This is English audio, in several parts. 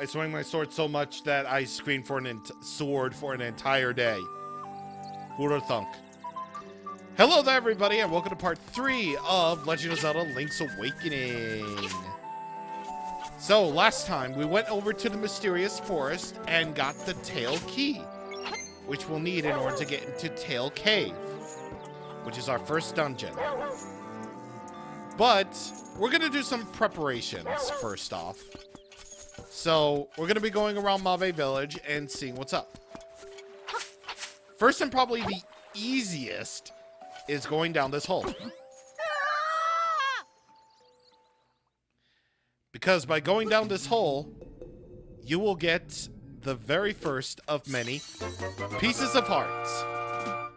I swing my sword so much that I scream for an sword for an entire day. Who'd have thunk? Hello there, everybody, and welcome to part 3 of Legend of Zelda Link's Awakening. So, last time, we went over to the mysterious forest and got the Tail Key, which we'll need in order to get into Tail Cave, which is our first dungeon. But, we're going to do some preparations first off. So, we're going to be going around Mabe Village and seeing what's up. First and probably the easiest is going down this hole. Because by going down this hole, you will get the very first of many pieces of hearts.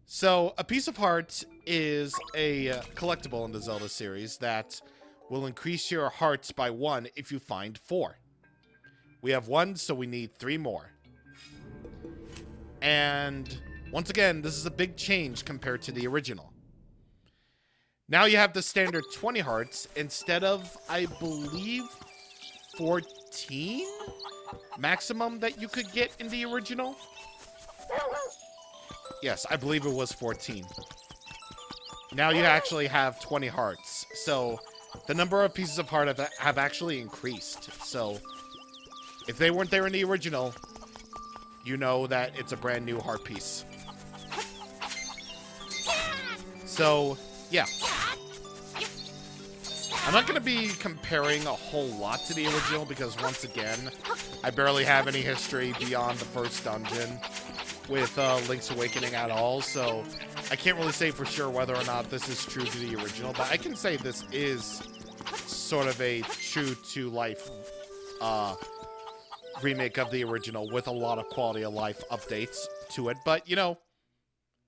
So, a piece of heart is a collectible in the Zelda series that will increase your hearts by 1 if you find 4. We have 1, so we need 3 more. And once again, this is a big change compared to the original. Now you have the standard 20 hearts instead of, I believe, 14 maximum that you could get in the original. Yes, I believe it was 14. Now you actually have 20 hearts. So the number of pieces of heart have actually increased. So if they weren't there in the original, you know that it's a brand new heart piece. So, yeah. I'm not going to be comparing a whole lot to the original because, once again, I barely have any history beyond the first dungeon with Link's Awakening at all, so I can't really say for sure whether or not this is true to the original, but I can say this is sort of a true-to-life remake of the original with a lot of quality of life updates to it, but, you know,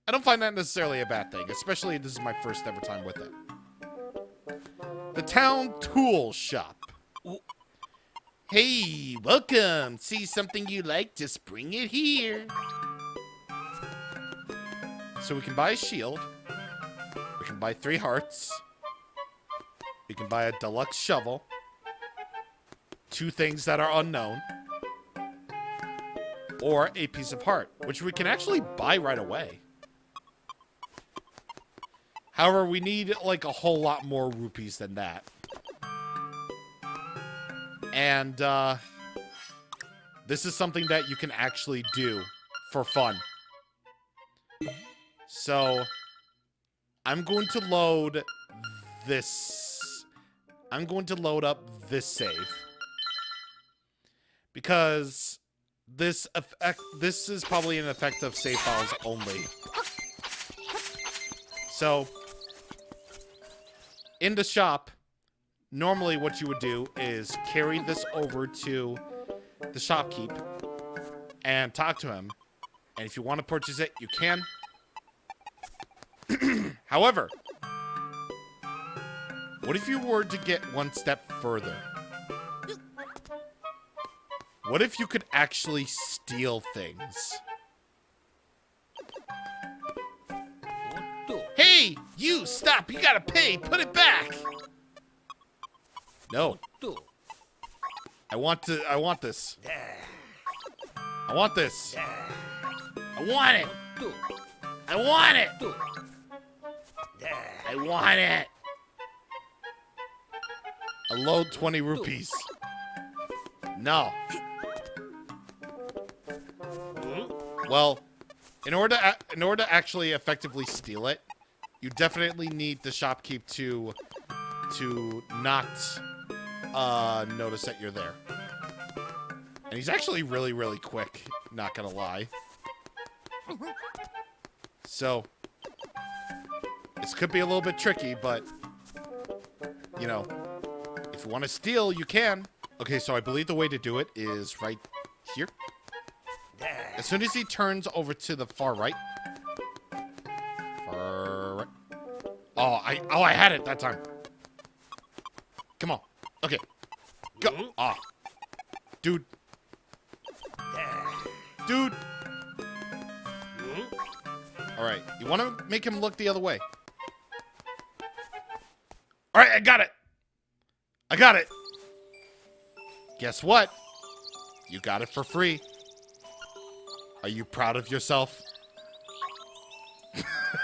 I don't find that necessarily a bad thing, especially this is my first ever time with it. The Town Tool Shop. Hey, welcome. See something you like, just bring it here. So we can buy a shield. We can buy 3 hearts. We can buy a deluxe shovel. 2 things that are unknown. Or a piece of heart, which we can actually buy right away. However, we need, like, a whole lot more rupees than that. And, this is something that you can actually do for fun. So, I'm going to load this. I'm going to load up this save. Because this is probably an effect of save files only. So, in the shop, normally what you would do is carry this over to the shopkeep and talk to him. And if you want to purchase it, you can. However, what if you were to get one step further? What if you could actually steal things? Hey, you, stop, you gotta pay, put it back. No. I want this. I want this. I want it. I want it. I want it. I load 20 rupees. No. Well, in order to actually effectively steal it, you definitely need the shopkeep to not notice that you're there. And he's actually really, really quick, not gonna lie. So, this could be a little bit tricky, but, you know, if you want to steal, you can. Okay, so I believe the way to do it is right here. As soon as he turns over to the far right. Oh, I had it that time. Come on. Okay. Go. Ah. Dude. Dude. Alright. You want to make him look the other way. Alright, I got it. I got it. Guess what? You got it for free. Are you proud of yourself?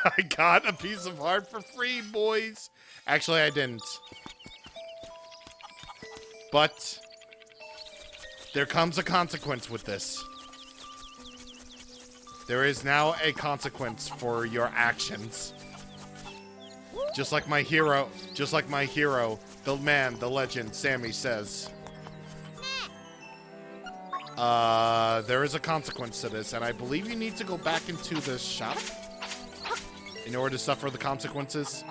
I got a piece of heart for free, boys. Actually, I didn't. But there comes a consequence with this. There is now a consequence for your actions. Just like my hero, the man, the legend, Sammy says. There is a consequence to this, and I believe you need to go back into the shop in order to suffer the consequences.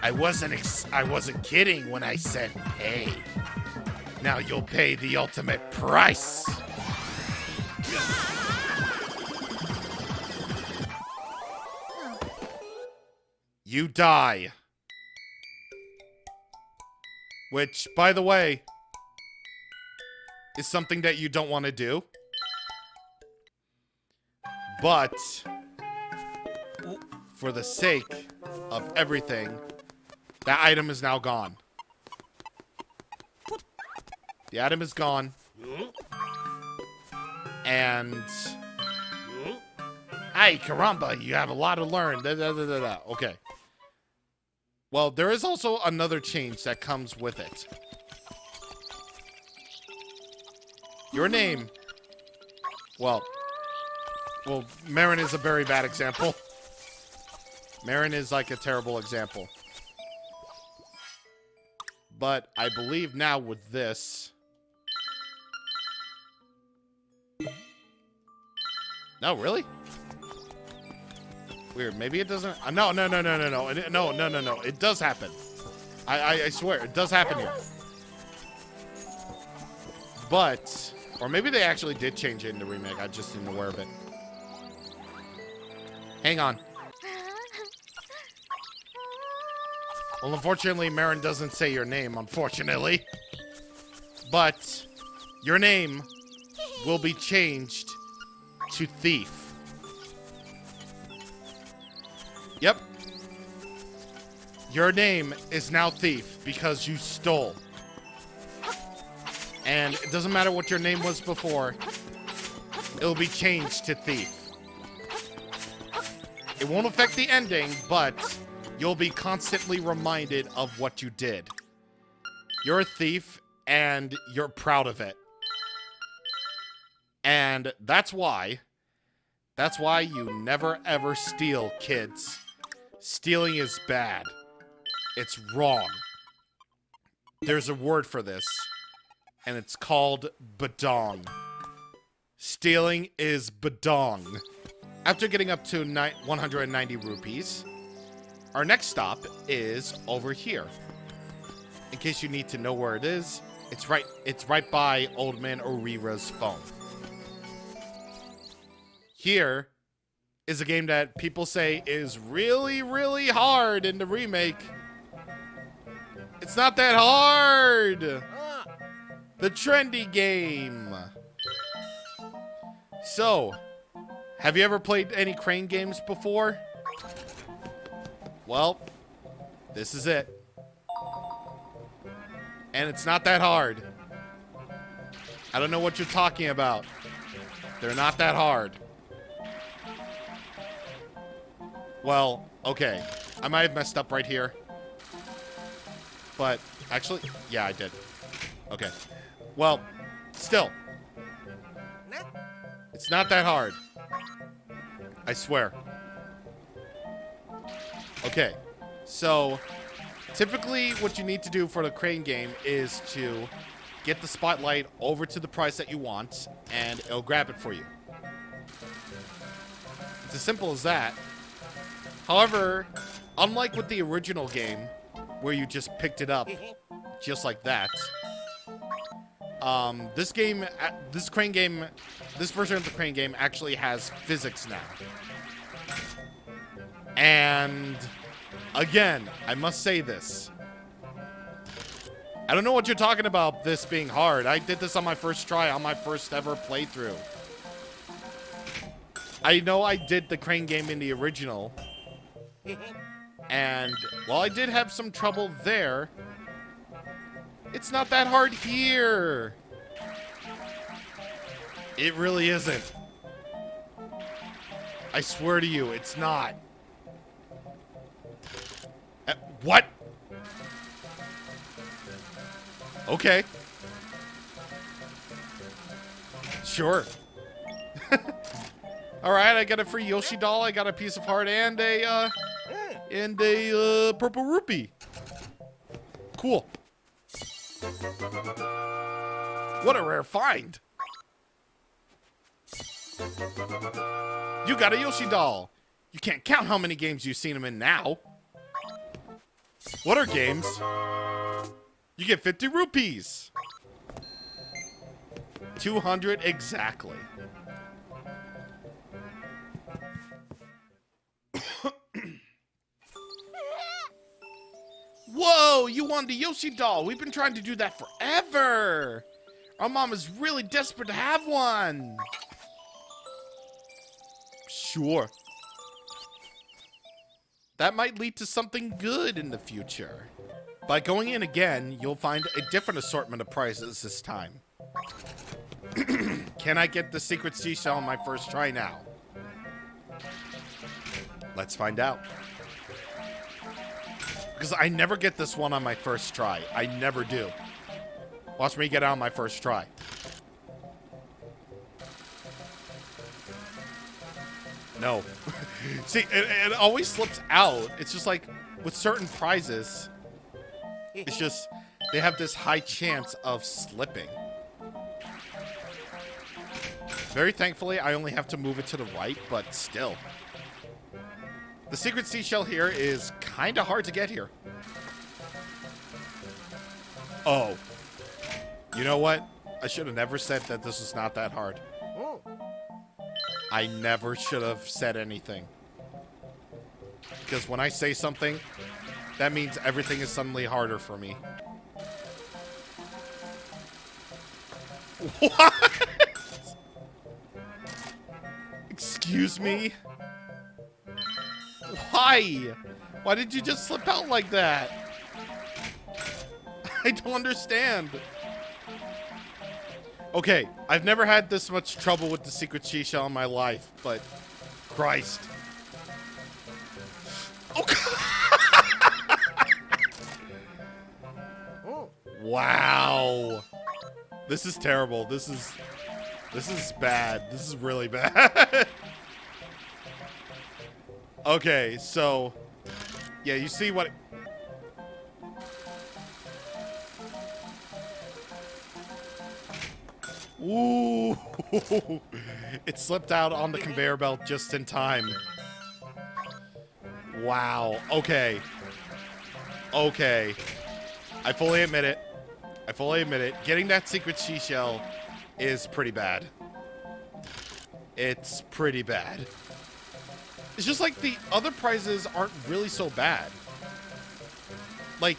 I wasn't kidding when I said, hey, now you'll pay the ultimate price. You die. Which, by the way, is something that you don't want to do. But, for the sake of everything, that item is now gone. The item is gone. And... Hey, caramba, you have a lot to learn. Okay. Well, there is also another change that comes with it. Your name... Well, Marin is a very bad example. Marin is like a terrible example. But I believe now with this... No, really? Weird. Maybe it doesn't... No. It does happen. I swear, it does happen here. But... Or maybe they actually did change it in the remake. I just isn't aware of it. Hang on. Well, unfortunately, Marin doesn't say your name, unfortunately. But your name will be changed to Thief. Yep. Your name is now Thief because you stole. And it doesn't matter what your name was before. It'll be changed to Thief. It won't affect the ending, but you'll be constantly reminded of what you did. You're a thief, and you're proud of it. And that's why you never ever steal, kids. Stealing is bad. It's wrong. There's a word for this, and it's called badong. Stealing is badong. After getting up to 190 rupees, our next stop is over here. In case you need to know where it is, it's right by Old Man Orira's phone. Here is a game that people say is really, really hard in the remake. It's not that hard. The trendy game. So, have you ever played any crane games before? Well, this is it. And it's not that hard. I don't know what you're talking about. They're not that hard. Well, okay. I might have messed up right here. But, actually, yeah, I did. Okay. Well, still. It's not that hard. I swear. Okay. So, typically what you need to do for the crane game is to get the spotlight over to the price that you want, and it'll grab it for you. It's as simple as that. However, unlike with the original game, where you just picked it up just like that, this version of the crane game actually has physics now. And again, I must say this. I don't know what you're talking about, this being hard. I did this on my first try, on my first ever playthrough. I know I did the crane game in the original. And while I did have some trouble there, it's not that hard here. It really isn't. I swear to you, it's not. What? Okay. Sure. Alright, I got a free Yoshi doll, I got a piece of heart, and a purple rupee. Cool. What a rare find. You got a Yoshi doll. You can't count how many games you've seen him in now. What are games? You get 50 rupees. 200 exactly. Whoa, you won the Yoshi doll. We've been trying to do that forever. Our mom is really desperate to have one. Sure. That might lead to something good in the future. By going in again, you'll find a different assortment of prizes this time. Can I get the secret seashell on my first try now? Let's find out. Because I never get this one on my first try. I never do. Watch me get it on my first try. No. See, it always slips out. It's just like, with certain prizes, it's just, they have this high chance of slipping. Very thankfully, I only have to move it to the right, but still. The secret seashell here is kind of hard to get here. Oh. You know what? I should have never said that this was not that hard. I never should have said anything. Because when I say something, that means everything is suddenly harder for me. What? Excuse me? Why? Why did you just slip out like that? I don't understand. Okay, I've never had this much trouble with the secret seashell in my life, but Christ. Oh. Wow. This is terrible. This is bad. This is really bad. Okay, so yeah, you see what Ooh. It slipped out on the conveyor belt just in time. Wow. Okay. Okay. I fully admit it. I fully admit it. Getting that secret seashell is pretty bad. It's pretty bad. It's just like the other prizes aren't really so bad. Like,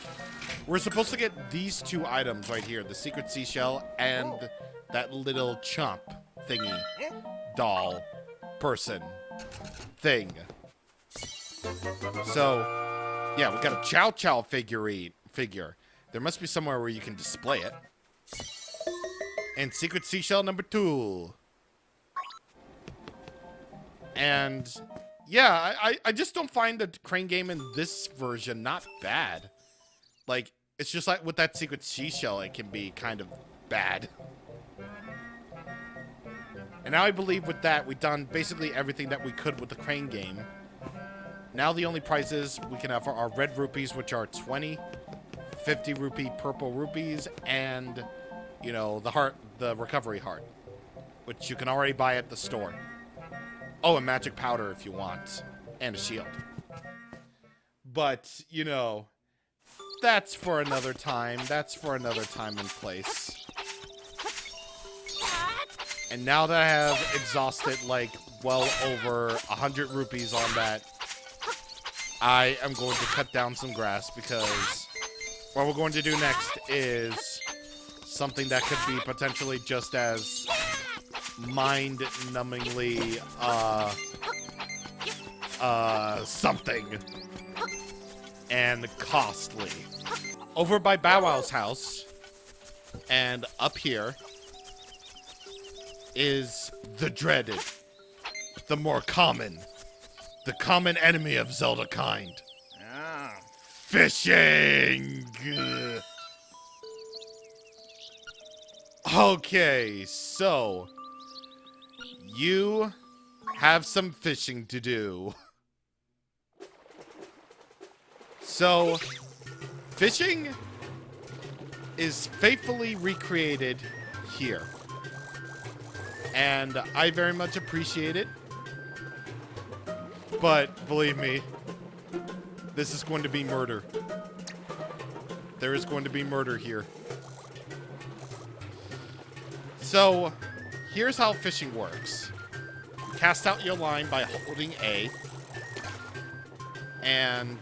we're supposed to get these two items right here. The secret seashell and that little chump thingy. Doll. Person. Thing. So, yeah, we got a Chow Chow figure. There must be somewhere where you can display it. And secret seashell number 2. And yeah, I just don't find the crane game in this version not bad. Like, it's just like with that secret seashell, it can be kind of bad. And now I believe with that, we've done basically everything that we could with the crane game. Now the only prizes we can have are red rupees, which are 20, 50 rupee purple rupees, and, you know, the recovery heart, which you can already buy at the store. Oh, and magic powder if you want, and a shield. But, you know, that's for another time. That's for another time and place. And now that I have exhausted, like, well over 100 rupees on that, I am going to cut down some grass because what we're going to do next is something that could be potentially just as mind-numbingly, something. and costly. Over by Bow Wow's house, and up here, is the dreaded, the more common, the common enemy of Zelda kind. Fishing! Okay, so you have some fishing to do. So, fishing is faithfully recreated here. And I very much appreciate it. But, believe me, this is going to be murder. There is going to be murder here. So, here's how fishing works. Cast out your line by holding A. And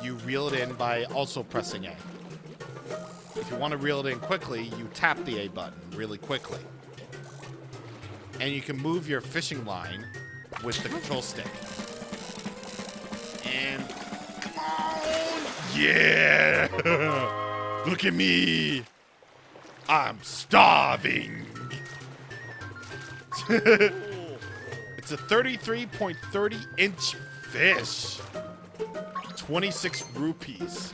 you reel it in by also pressing A. If you want to reel it in quickly, you tap the A button really quickly. And you can move your fishing line with the control stick. And come on! Yeah! Look at me! I'm starving! It's a 33.30 inch fish. 26 rupees.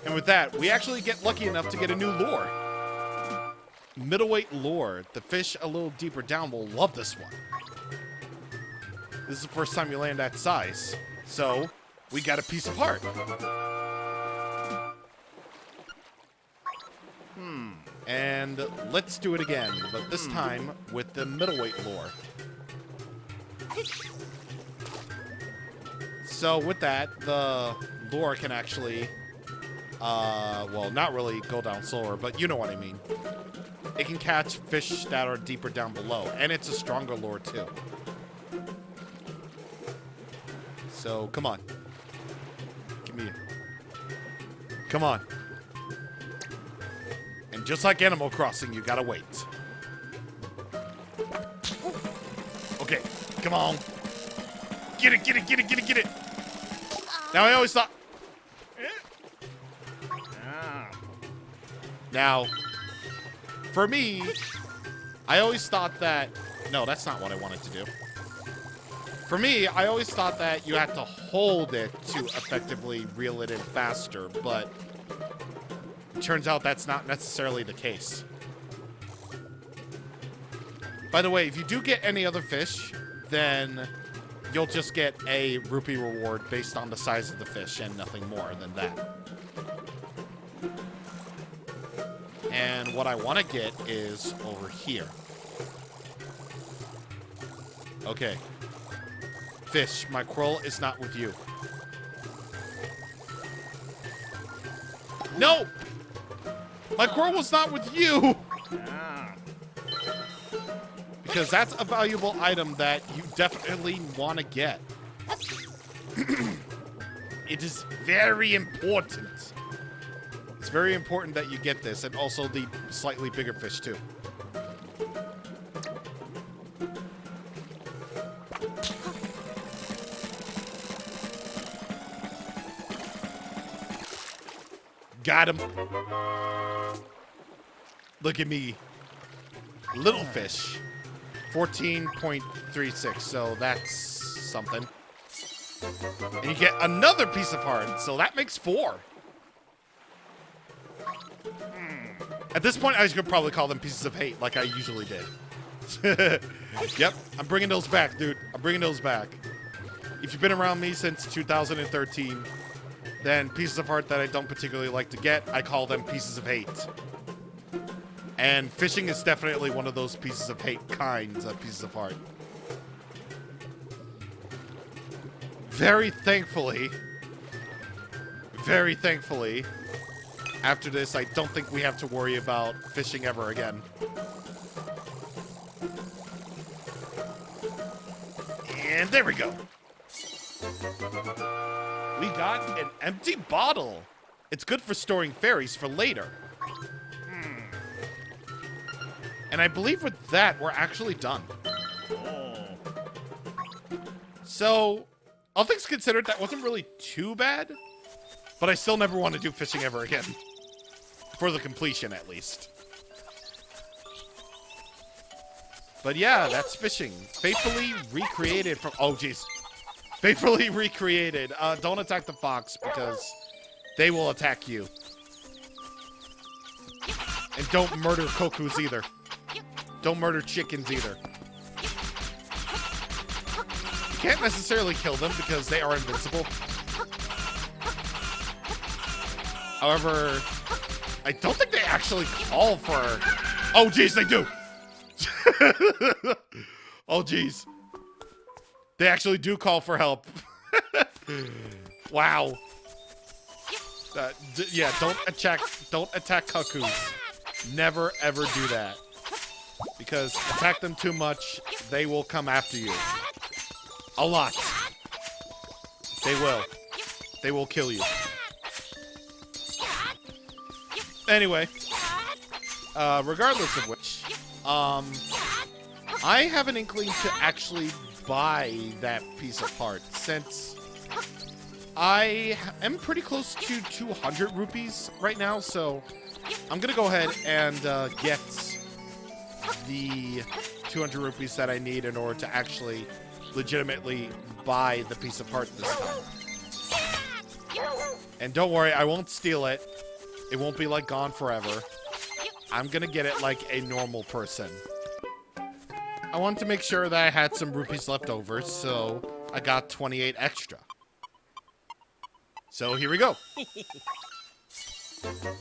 And with that, we actually get lucky enough to get a new lure. Middleweight lure. The fish a little deeper down will love this one. This is the first time you land that size. So, we got a piece of heart. And let's do it again, but this time with the middleweight lure. So with that, the lure can actually, well, not really go down slower, but you know what I mean. It can catch fish that are deeper down below, and it's a stronger lure too. So, come on. Give me a... Come on. And just like Animal Crossing, you gotta wait. Okay, come on. Get it, get it, get it, get it, get it. Now, I always thought... Now, for me, I always thought that... No, that's not what I wanted to do. For me, I always thought that you had to hold it to effectively reel it in faster, but it turns out that's not necessarily the case. By the way, if you do get any other fish, then you'll just get a rupee reward based on the size of the fish and nothing more than that. And what I want to get is over here. Okay. Fish, my quarrel is not with you. No! My quarrel was not with you! Because that's a valuable item that you definitely want to get. It is very important. It's very important that you get this, and also the slightly bigger fish, too. Got him. Look at me. Little fish. 14.36, so that's something. And you get another piece of heart, so that makes 4. At this point, I was going to probably call them pieces of hate, like I usually did. Yep, I'm bringing those back, dude. I'm bringing those back. If you've been around me since 2013, then pieces of heart that I don't particularly like to get, I call them pieces of hate. And fishing is definitely one of those pieces of hate kinds of pieces of heart. Very thankfully, after this, I don't think we have to worry about fishing ever again. And there we go. We got an empty bottle. It's good for storing fairies for later. And I believe with that, we're actually done. So, all things considered, that wasn't really too bad. But I still never want to do fishing ever again. For the completion, at least. But yeah, that's fishing. Faithfully recreated from... Oh, jeez. Faithfully recreated. Don't attack the fox, because they will attack you. And don't murder cuckoos either. Don't murder chickens either. You can't necessarily kill them because they are invincible. However, I don't think they actually call for... Oh, jeez, they do! Oh, jeez. They actually do call for help. Wow. Yeah, don't attack cuckoos. Never, ever do that. Because attack them too much, they will come after you. A lot. They will. They will kill you. Anyway. Regardless of which, I have an inkling to actually buy that piece of art, since I am pretty close to 200 rupees right now, so I'm gonna go ahead and get the 200 rupees that I need in order to actually legitimately buy the piece of art this time. And don't worry, I won't steal it. It won't be like gone forever. I'm gonna get it like a normal person. I wanted to make sure that I had some rupees left over, so I got 28 extra. So here we go.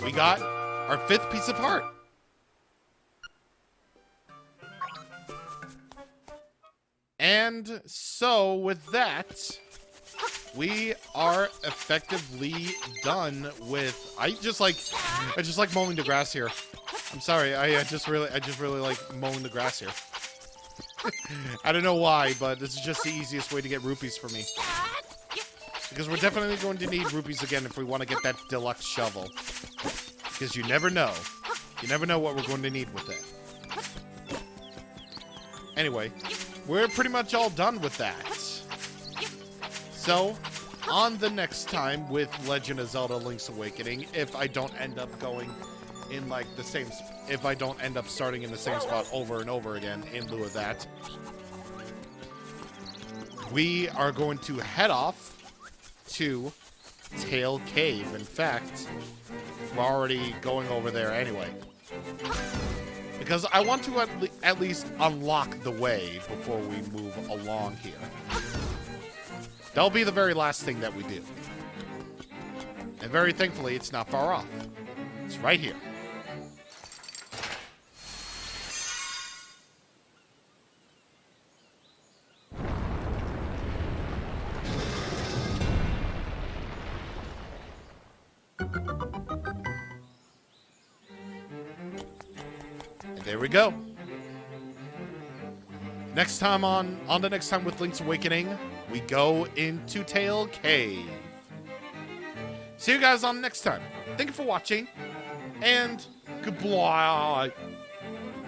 We got our 5th piece of art. And so with that, we are effectively done with... I just like mowing the grass here. I'm sorry, I just really like mowing the grass here. I don't know why, but this is just the easiest way to get rupees for me. Because we're definitely going to need rupees again if we want to get that deluxe shovel. Because you never know. You never know what we're going to need with it. Anyway, we're pretty much all done with that. So, on the next time with Legend of Zelda Link's Awakening, if I don't end up going in like the same... If I don't end up starting in the same spot over and over again in lieu of that, we are going to head off to Tail Cave. In fact, we're already going over there anyway. Because I want to at least unlock the way before we move along here. That'll be the very last thing that we do. And very thankfully, it's not far off. It's right here. There we go. Next time on the next time with Link's Awakening, we go into Tail Cave. See you guys on next time. Thank you for watching, and goodbye.